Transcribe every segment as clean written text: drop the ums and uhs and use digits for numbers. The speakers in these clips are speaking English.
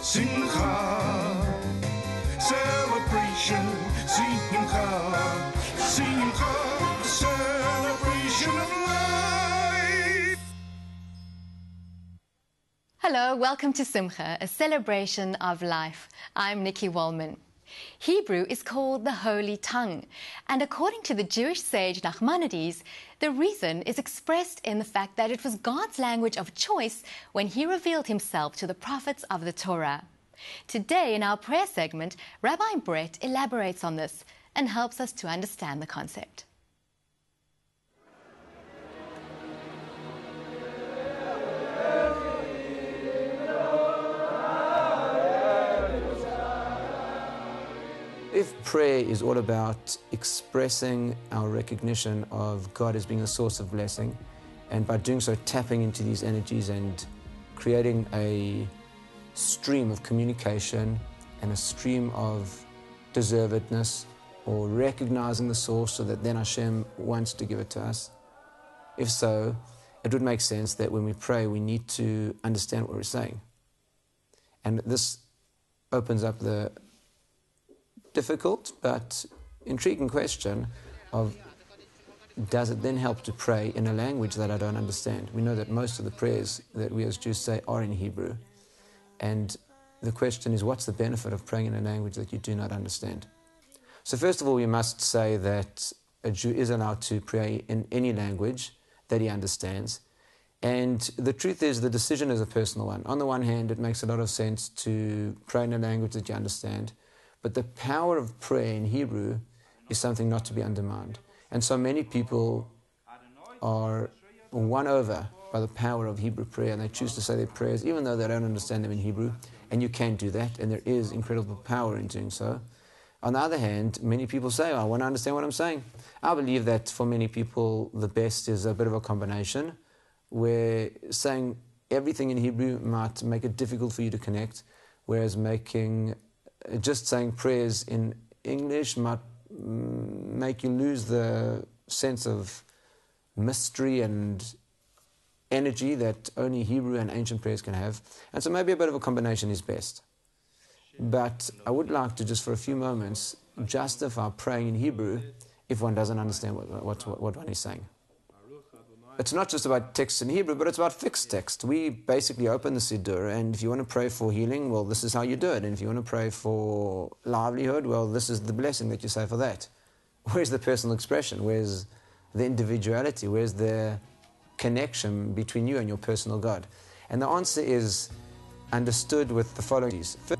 Simcha, celebration, Simcha, Simcha, celebration of life. Hello, welcome to Simcha, a celebration of life. I'm Nikki Wallman. Hebrew is called the Holy Tongue, and according to the Jewish sage Nachmanides, the reason is expressed in the fact that it was God's language of choice when he revealed himself to the prophets of the Torah. Today, in our prayer segment, Rabbi Brett elaborates on this and helps us to understand the concept. If prayer is all about expressing our recognition of God as being a source of blessing, and by doing so tapping into these energies and creating a stream of communication and a stream of deservedness, or recognizing the source so that then Hashem wants to give it to us, if so, it would make sense that when we pray we need to understand what we're saying. And this opens up the difficult but intriguing question of, does it then help to pray in a language that I don't understand? We know that most of the prayers that we as Jews say are in Hebrew, and the question is, what's the benefit of praying in a language that you do not understand? So first of all, we must say that a Jew is allowed to pray in any language that he understands, and the truth is the decision is a personal one. On the one hand, it makes a lot of sense to pray in a language that you understand, but the power of prayer in Hebrew is something not to be undermined. And so many people are won over by the power of Hebrew prayer, and they choose to say their prayers even though they don't understand them in Hebrew. And you can do that, and there is incredible power in doing so. On the other hand, many people say, I want to understand what I'm saying. I believe that for many people the best is a bit of a combination, where saying everything in Hebrew might make it difficult for you to connect, whereas just saying prayers in English might make you lose the sense of mystery and energy that only Hebrew and ancient prayers can have. And so maybe a bit of a combination is best. But I would like to just for a few moments justify praying in Hebrew if one doesn't understand what one is saying. It's not just about text in Hebrew, but it's about fixed text. We basically open the Siddur, and if you want to pray for healing, well, this is how you do it. And if you want to pray for livelihood, well, this is the blessing that you say for that. Where's the personal expression? Where's the individuality? Where's the connection between you and your personal God? And the answer is understood with the following. First,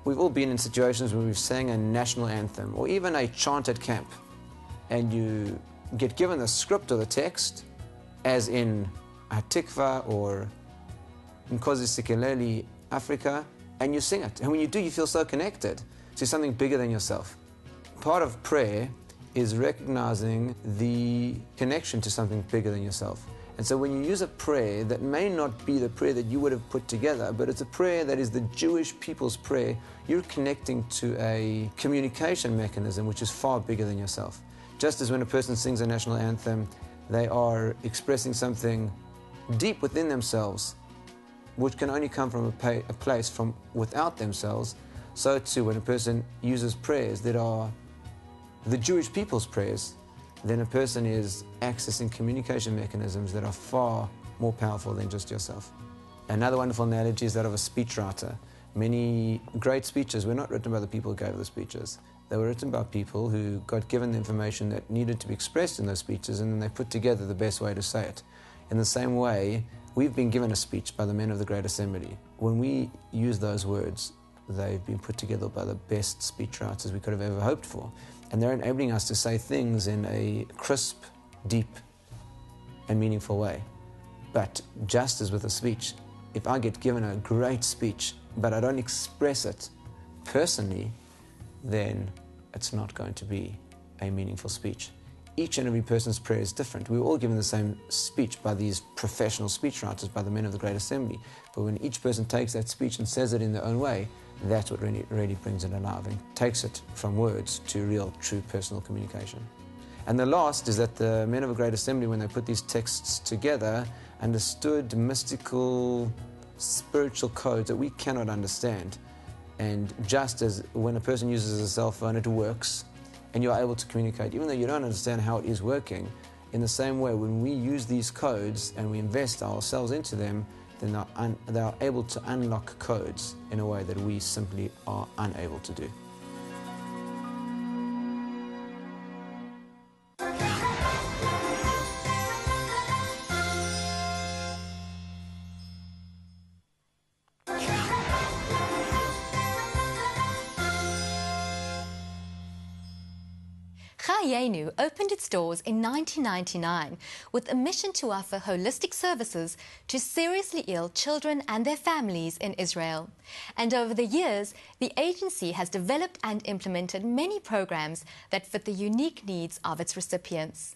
we've all been in situations where we've sang a national anthem, or even a chant at camp, and you get given the script or the text, as in Hatikva or Nkosi Sikeleli, Africa, and you sing it. And when you do, you feel so connected to something bigger than yourself. Part of prayer is recognizing the connection to something bigger than yourself. And so when you use a prayer that may not be the prayer that you would have put together, but it's a prayer that is the Jewish people's prayer, you're connecting to a communication mechanism which is far bigger than yourself. Just as when a person sings a national anthem, they are expressing something deep within themselves, which can only come from a place from without themselves, so too when a person uses prayers that are the Jewish people's prayers, then a person is accessing communication mechanisms that are far more powerful than just yourself. Another wonderful analogy is that of a speechwriter. Many great speeches were not written by the people who gave the speeches. They were written by people who got given the information that needed to be expressed in those speeches, and then they put together the best way to say it. In the same way, we've been given a speech by the men of the Great Assembly. When we use those words, they've been put together by the best speechwriters we could have ever hoped for. And they're enabling us to say things in a crisp, deep, and meaningful way. But just as with a speech, if I get given a great speech, but I don't express it personally, then it's not going to be a meaningful speech. Each and every person's prayer is different. We were all given the same speech by these professional speechwriters, by the men of the Great Assembly. But when each person takes that speech and says it in their own way, that's what really brings it alive and takes it from words to real, true personal communication. And the last is that the men of the Great Assembly, when they put these texts together, understood mystical spiritual codes that we cannot understand. And just as when a person uses a cell phone, it works, and you're able to communicate, even though you don't understand how it is working, in the same way, when we use these codes and we invest ourselves into them, then they are able to unlock codes in a way that we simply are unable to do. Chaiyenu opened its doors in 1999 with a mission to offer holistic services to seriously ill children and their families in Israel. And over the years, the agency has developed and implemented many programs that fit the unique needs of its recipients.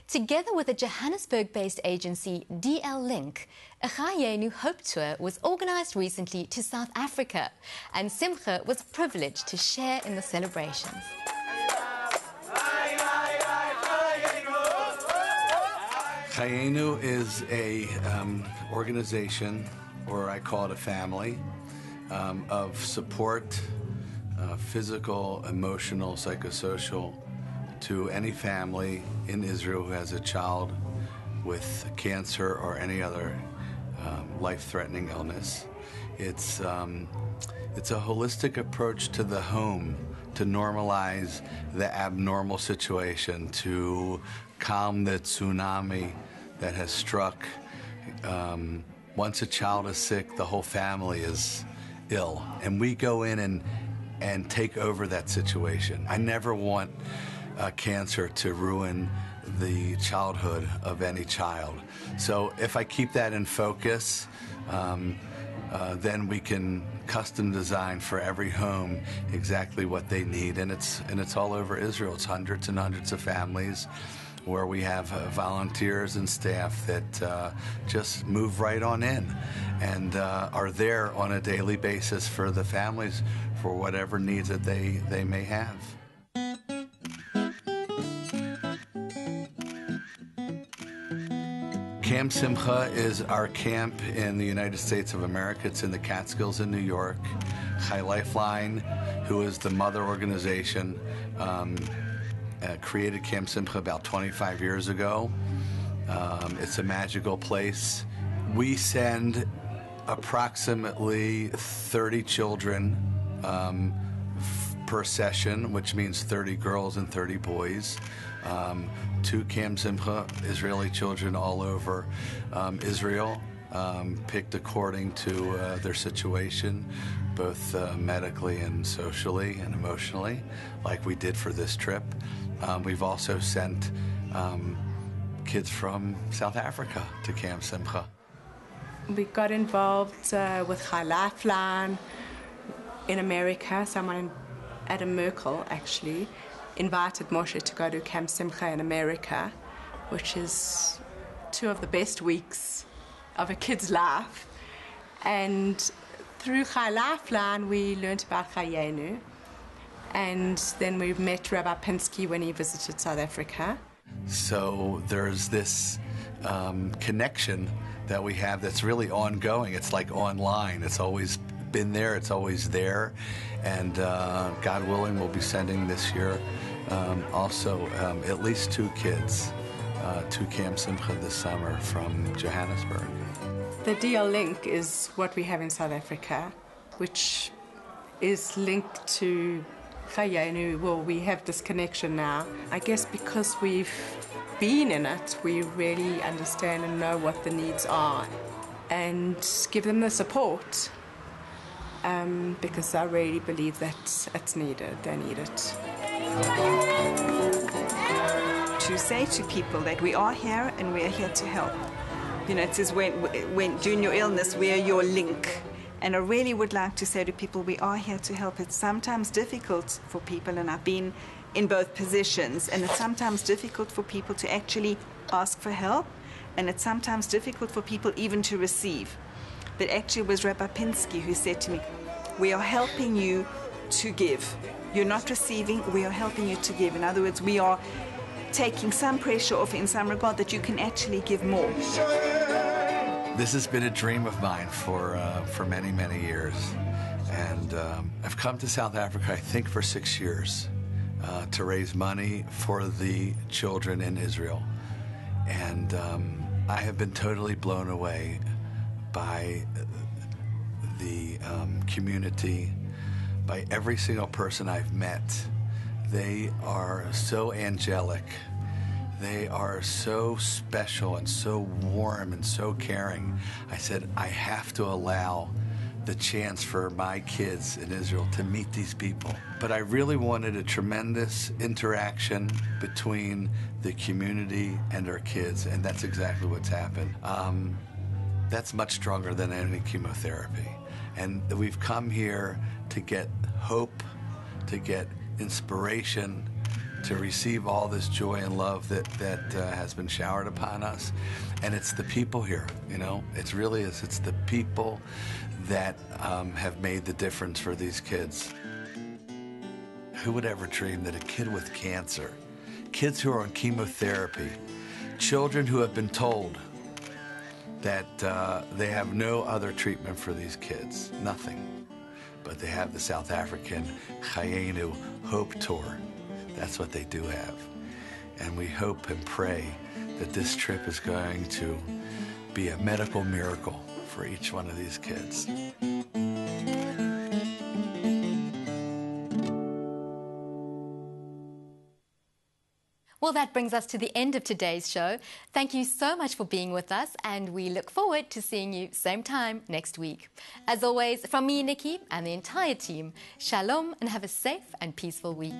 Together with the Johannesburg-based agency DL Link, a Chaiyenu Hope Tour was organized recently to South Africa, and Simcha was privileged to share in the celebrations. Chaiyenu is a organization, or I call it a family, of support, physical, emotional, psychosocial, to any family in Israel who has a child with cancer or any other life-threatening illness. It's a holistic approach to the home, to normalize the abnormal situation, to calm the tsunami that has struck. Once a child is sick, the whole family is ill, and we go in and take over that situation. I never want cancer to ruin the childhood of any child. So if I keep that in focus, then we can custom design for every home exactly what they need, and it's all over Israel. It's hundreds and hundreds of families where we have volunteers and staff that just move right on in and are there on a daily basis for the families for whatever needs that they may have. Camp Simcha is our camp in the United States of America. It's in the Catskills in New York. Chai Lifeline, who is the mother organization, created Camp Simcha about 25 years ago. It's a magical place. We send approximately 30 children per session, which means 30 girls and 30 boys, to Camp Simcha, Israeli children all over Israel, picked according to their situation, both medically and socially and emotionally, like we did for this trip. We've also sent kids from South Africa to Camp Simcha. We got involved with Chai Lifeline in America. Someone, Adam Merkel, actually, invited Moshe to go to Camp Simcha in America, which is 2 of the best weeks of a kid's life. And through Chai Lifeline, we learned about Chaiyenu. And then we met Rabbi Pinsky when he visited South Africa. So there's this connection that we have that's really ongoing. It's like online. It's always been there. It's always there. And God willing, we'll be sending this year also at least 2 kids to Camp Simcha this summer from Johannesburg. The DL Link is what we have in South Africa, which is linked to Chaiyenu. Well, we have this connection now. I guess because we've been in it, we really understand and know what the needs are and give them the support because I really believe that it's needed. They need it. To say to people that we are here and we are here to help. You know, it says when during your illness, we are your link. And I really would like to say to people, we are here to help. It's sometimes difficult for people, and I've been in both positions, and it's sometimes difficult for people to actually ask for help, and it's sometimes difficult for people even to receive. But actually it was Rabbi Pinsky who said to me, we are helping you to give. You're not receiving, we are helping you to give. In other words, we are taking some pressure off in some regard that you can actually give more. This has been a dream of mine for many, many years. And I've come to South Africa, I think, for 6 years to raise money for the children in Israel. And I have been totally blown away by the community, by every single person I've met. They are so angelic. They are so special and so warm and so caring. I said, I have to allow the chance for my kids in Israel to meet these people. But I really wanted a tremendous interaction between the community and our kids, and that's exactly what's happened. That's much stronger than any chemotherapy. And we've come here to get hope, to get inspiration, to receive all this joy and love that has been showered upon us. And it's the people here, you know, it really is. It's the people that have made the difference for these kids. Who would ever dream that a kid with cancer, kids who are on chemotherapy, children who have been told that they have no other treatment for these kids, nothing, but they have the South African Chaiyenu Hope Tour. That's what they do have. And we hope and pray that this trip is going to be a medical miracle for each one of these kids. Well, that brings us to the end of today's show. Thank you so much for being with us, and we look forward to seeing you same time next week. As always, from me, Nikki, and the entire team, shalom and have a safe and peaceful week.